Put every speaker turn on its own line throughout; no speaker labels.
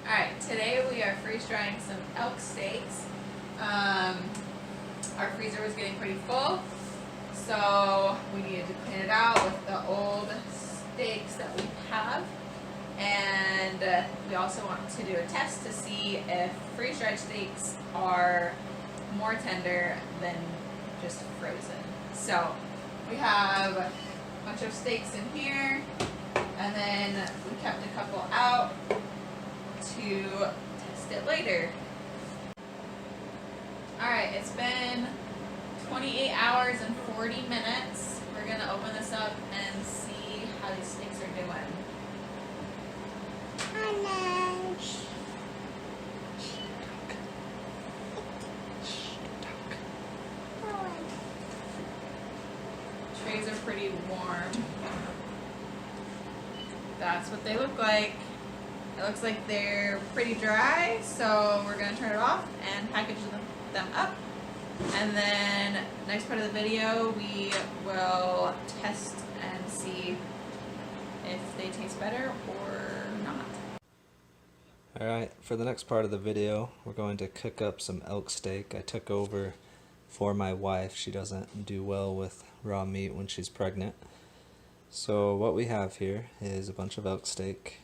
Alright, today we are freeze drying some elk steaks. Our freezer was getting pretty full, so we needed to clean it out with the old steaks that we have. And we also want to do a test to see if freeze dried steaks are more tender than just frozen. So we have a bunch of steaks in here, and then we kept a couple out to test it later. Alright, it's been 28 hours and 40 minutes. We're going to open this up and see how these steaks are doing. Trays are pretty warm. That's what they look like. It looks like they're pretty dry, so we're going to turn it off and package them up. And then next part of the video we will test and see if they taste better or not.
Alright, for the next part of the video we're going to cook up some elk steak. I took over for my wife. She doesn't do well with raw meat when she's pregnant. So what we have here is a bunch of elk steak.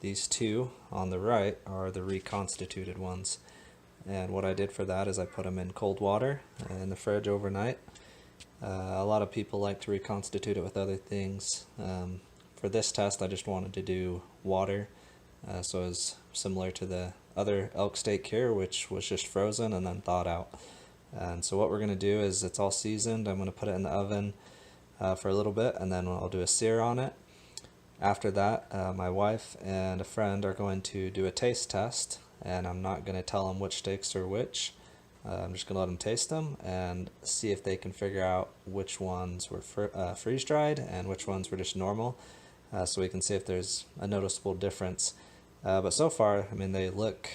These two on the right are the reconstituted ones. And what I did for that is I put them in cold water in the fridge overnight. A lot of people like to reconstitute it with other things. For this test I just wanted to do water. So it was similar to the other elk steak here, which was just frozen and then thawed out. And so what we're going to do is, it's all seasoned. I'm going to put it in the oven for a little bit, and then I'll do a sear on it. After that, my wife and a friend are going to do a taste test, and I'm not going to tell them which steaks are which. I'm just going to let them taste them and see if they can figure out which ones were freeze-dried and which ones were just normal, so we can see if there's a noticeable difference. But so far, I mean, they look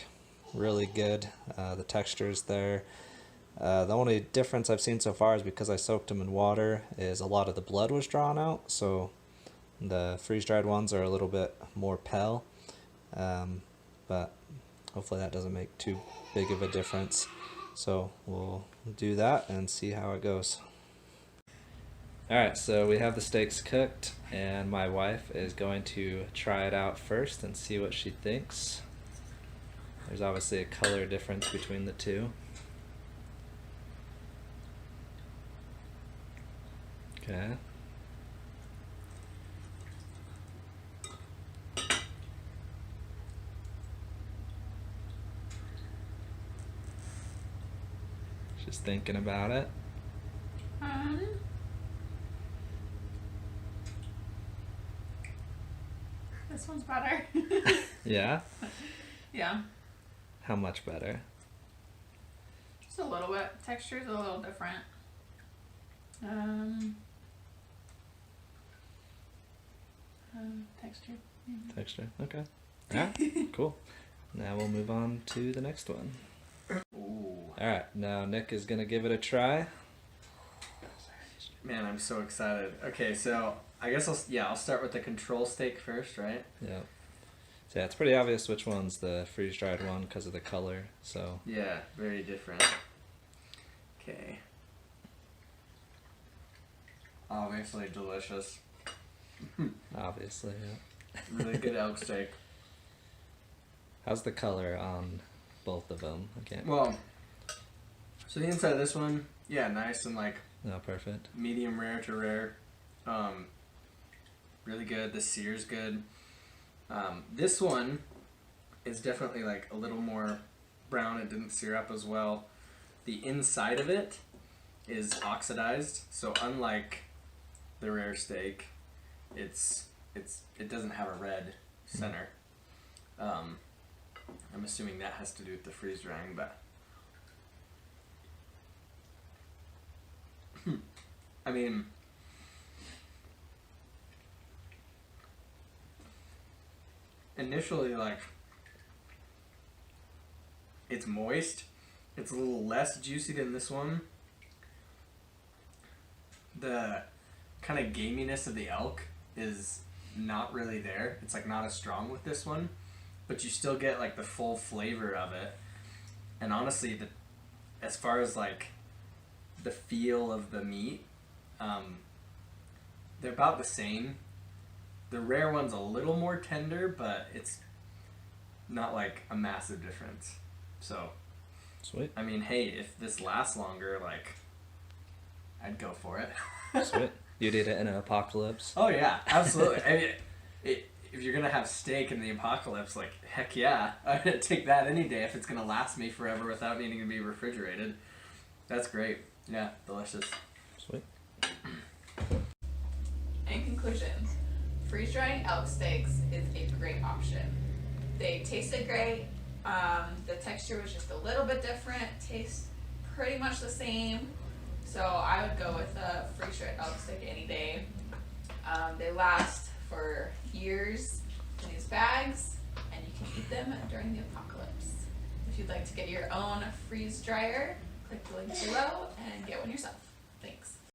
really good. The texture's there. The only difference I've seen so far is because I soaked them in water, is a lot of the blood was drawn out, so the freeze-dried ones are a little bit more pale, but hopefully that doesn't make too big of a difference. So we'll do that and see how it goes. Alright, so we have the steaks cooked, and my wife is going to try it out first and see what she thinks. There's obviously a color difference between the two. Okay. Just thinking about it.
This one's better.
Yeah?
Yeah.
How much better?
Just a little bit. Texture's a little different. Texture. Mm-hmm.
Texture, okay. Alright, cool. Now we'll move on to the next one. Alright, now Nick is going to give it a try.
Man, I'm so excited. Okay, so I guess I'll start with the control steak first, right?
Yeah. So yeah, it's pretty obvious which one's the freeze-dried one because of the color, so...
Yeah, very different. Okay. Obviously delicious.
Obviously, yeah.
Really good elk steak.
How's the color on both of them? I can't...
Well, so the inside of this one, yeah, nice and like...
No, perfect.
Medium rare to rare. Really good. The sear's good. This one is definitely like a little more brown. It didn't sear up as well. The inside of it is oxidized, so unlike the rare steak, it doesn't have a red center. I'm assuming that has to do with the freeze drying, but I mean, initially, like, it's moist. It's a little less juicy than this one. The kind of gaminess of the elk is not really there. It's like not as strong with this one. but you still get like the full flavor of it. And honestly, as far as like the feel of the meat, they're about the same. The rare one's a little more tender, but it's not like a massive difference. So,
Sweet.
I mean, hey, if this lasts longer, like, I'd go for it.
Sweet. You'd eat it in an apocalypse?
Oh yeah, absolutely. I mean, if you're gonna have steak in the apocalypse, like, heck yeah, I'd take that any day if it's gonna last me forever without needing to be refrigerated. That's great. Yeah, delicious.
Sweet.
In conclusion, freeze-drying elk steaks is a great option. They tasted great. The texture was just a little bit different. Tastes pretty much the same. So I would go with a freeze-dried elk steak any day. They last for years in these bags, and you can eat them during the apocalypse. If you'd like to get your own freeze dryer, click the link below and get one yourself.